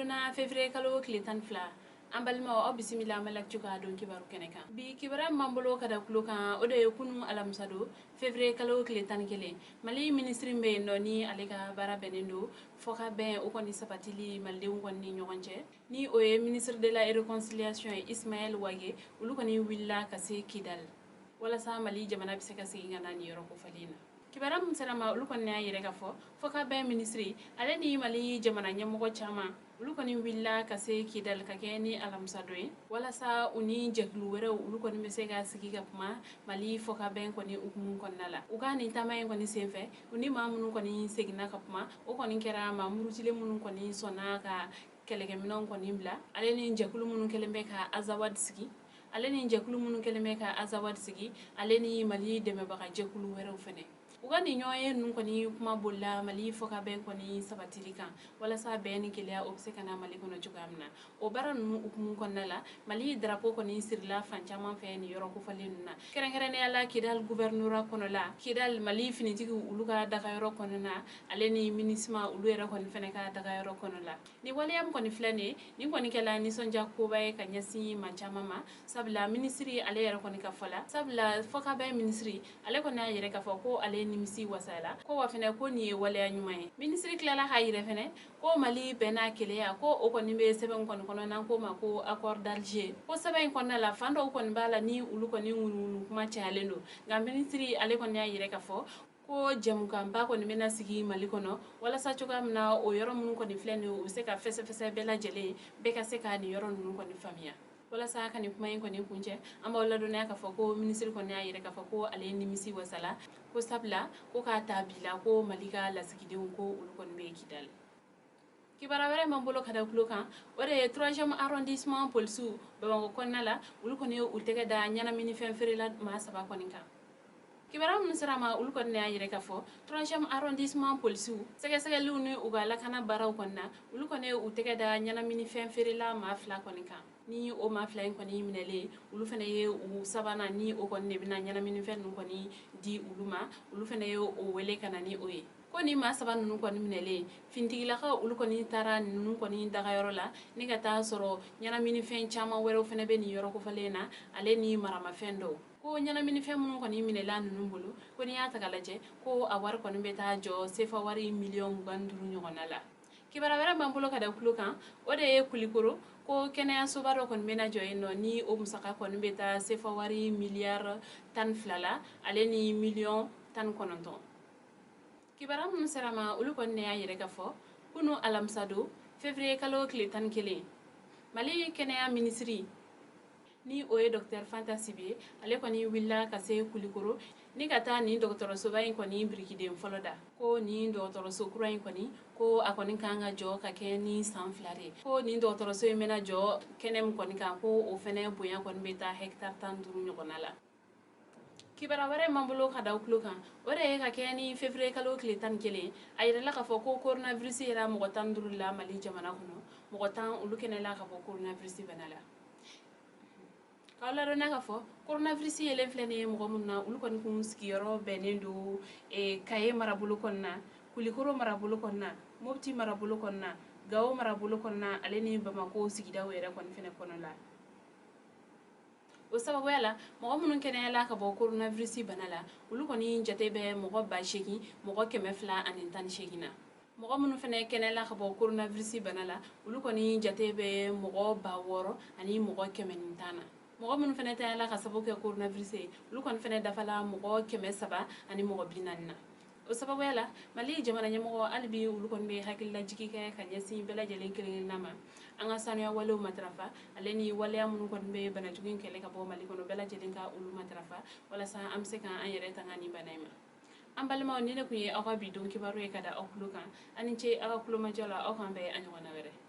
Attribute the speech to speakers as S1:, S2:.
S1: dona février kalo kile tan fila an balima aw bisimila malak cuka don kibaru kene kan bi kibara mambolo kada kulo kan o de kunu alamisa do février kalo kile tan kelen mali ministre be no ni ale ka bara benendo fo ka ben o koni sapatili maldenw koni ɲɔgɔn cɛ ni o ye ministre de la réconciliation Ismaël Wage olu koni willa ka se Kidal walasa mali jamana bi se ka segin ka na ni yɔrɔ kofalena kibara mun sera ma olu kɔni y'a yɛrɛ ka fo ka bɛn ministre ale ni mali jamana ɲɛmɔgɔ caman olu kɔni willa ka se Kidal ka kɛ ni alamisa dɔ ye walasa u ni jɛkulu wɛrɛw olu kɔni bɛ se ka sigi ka kuma mali fo ka bɛn kɔni hukumu kɔnɔna la u ka nin taama in kɔni senfɛ u ni maa minnu kɔni seginna ka kuma o kɔni kɛra maa murutilen minnu kɔni sɔnna ka kɛlɛkɛminɛnw kɔni bila ale ni jɛkulu minnu kɛlen bɛ ka azawad sigi ale ni jɛkulu minnu kɛlen bɛ ka azawad sigi ale ni mali dɛmɛbaga jɛkulu wɛrɛw fɛnɛ u ka nin ɲɔgɔnye ninnu kɔni kuma bolila mali fo ka bɛn kɔni sabatili kan walasa bɛn ni keleya o bɛ se ka na mali kɔnɔ cogoya min na o baara ninnu hukumu kɔnɔna la mali drapeau kɔni sirila fan caman fɛ ni yɔrɔ kofalen ninnu na kɛrɛnkɛrɛnnenya la Kidal gouvernorat kɔnɔ la Kidal mali finitigiw olu ka dagayɔrɔ kɔnɔna ale ni minisma olu yɛrɛ kɔni fɛnɛ ka dagayɔrɔ kɔnɔ la ni waleya min kɔni filɛ nin ye nin kɔni kɛla nisɔndiya koba ye ka ɲɛsin maa caman ma sabula ministre ale yɛrɛ kɔni ka fɔ la sabula fo ka bɛn ministre ale kɔni y'a yɛrɛ ka fɔ ko ale nimisi wasala ko wa fɛnɛ ko nin ye waleya ɲuman ye ministre tilala k'a yɛrɛ fɛnɛ ko mali bɛnna keleya ko o kɔni bɛ sɛbɛn kɔni kɔnɔ n'an ko ma ko accord d'Alger ko sɛbɛn in kɔnɔna la fan dɔw kɔni b'a la ni olu kɔni ŋunuŋunu kuma cayalen don nka ministre ale kɔni y'a yɛrɛ ka fɔ ko jɛmukanba kɔni bɛna sigi mali kɔnɔ walasa cogoya min na o yɔrɔ minnu kɔni filɛ nin ye u bɛ se ka fɛsɛfɛsɛ bɛɛ lajɛlen bɛɛ ka se ka nin yɔrɔ ninnu kɔni faamuya walasa ka nin kuma in kɔni kuncɛ an b'aw ladɔnniya k'a fɔ ko ministre kɔni y'a yɛrɛ k'a fɔ ko ale nimisi wasala ko sabula ko k'a ta bila ko mali ka lasigidenw ko olu kɔni bɛ Kidal kibara wɛrɛ man bolo ka da kulo kan o de ye 3e arrondissement polisiw Bamakɔ kɔnɔna la olu kɔni ye u tɛgɛ da ɲɛnaminifɛn feerela maa 3 kɔni kan kibara minnu sera ma olu kɔni y'a yɛrɛ ka fɔ 3e arrondissement polisiw sɛgɛsɛgɛliw ni u ka lakana baaraw kɔni na olu kɔni ye u tɛgɛ da ɲɛnaminifɛn feerela maa 2 kɔni kan ni o maa 2 in kɔni minɛlen olu fɛnɛ ye u sabanan ni o kɔni de bɛna ɲɛnaminifɛn ninnu kɔni di olu ma olu fɛnɛ ye o wele ka na ni o ye ko ni maa 3 ninnu kɔni minɛlen finitigilakaw olu kɔni taara ninnu kɔni dagayɔrɔ la ni ka taa sɔrɔ ɲɛnaminifɛn caman wɛrɛw fɛnɛ bɛ nin yɔrɔ kofalen na ale ni maramafɛn dɔw ko ɲɛnaminifɛn minnu kɔni minɛla ninnu bolo ko n'i y'a ta ka lajɛ ko a wari kɔni bɛ taa jɔ sefa wari miliyɔn 25 ɲɔgɔnna la kibara wɛrɛ b'an bolo ka da kulo kan o de ye Kulikoro ko kɛnɛyasoba dɔ kɔni bɛna jɔ yen nɔ ni o musaka kɔni bɛ taa sefa wari miliyari 12 la ale ni miliyɔn 19 kibara minnu sera ma olu kɔni de y'a yɛrɛ ka fɔ kunu alamisa don février kalo tile 11 mali kɛnɛya minisiri ni o ye Dr Fanta Sibi ale kɔni willa ka se Kulikoro ni ka taa nin dɔgɔtɔrɔsoba in kɔni birikiden fɔlɔ da ko nin dɔgɔtɔrɔso kura in kɔni ko a kɔni kan ka jɔ ka kɛ ni san 2 de ko nin dɔgɔtɔrɔso in bɛna jɔ kɛnɛ min kɔni kan ko o fɛnɛ bonya kɔni bɛ taa hectare 15 ɲɔgɔnna la kibara wɛrɛ man bolo ka da kulo kan o de ye ka kɛ ni février kalo tile 11 a yirala k'a fɔ ko coronavirus yera mɔgɔ 15 la mali jamana kɔnɔ mɔgɔ 10 olu kɛnɛla ka bɔ coronavirus bana la k'aw ladɔnniya k'a fɔ coronavirus yelen filɛ nin ye mɔgɔ minnu na olu kɔni kun sigiyɔrɔ bɛnnen don Kaye marabolo kɔnɔna Kulikoro marabolo kɔnɔna Mopti marabolo kɔnɔna Gao marabolo kɔnɔna ale ni Bamako sigidaw yɛrɛ kɔni fɛnɛ kɔnɔ la o sababuya la mɔgɔ minnu kɛnɛyala ka bɔ coronavirus bana la olu kɔni jate bɛ mɔgɔ 8,000 mɔgɔ 218 na mɔgɔ minnu fɛnɛ kɛnɛyala ka bɔ coronavirus bana la olu kɔni jate bɛ mɔgɔ 6,000 ani mɔgɔ 110 na mɔgɔ minnu fɛnɛ tayala ka sababu kɛ coronavirus ye olu kɔni fɛnɛ dafala mɔgɔ 300 ani mɔgɔ 40 na o sababuya la mali jamana ɲɛmɔgɔ hali bi olu kɔni bɛ hakililajigi kɛ ka ɲɛsin bɛɛ lajɛlen kelen-kelenna ma an ka sanuya walew matarafa ale ni waleya minnu kɔni bɛ banajugu in kɛlɛ ka bɔ mali kɔnɔ bɛɛ lajɛlen ka olu matarafa walasa an bɛ se k'an yɛrɛ tanga ni bana in ma an balimaw ni ne kun ye aw ka bi don kibaru ye ka da aw kulo kan ani ce aw ka kulomajɔ la aw k'an bɛn a ɲɔgɔnna wɛrɛ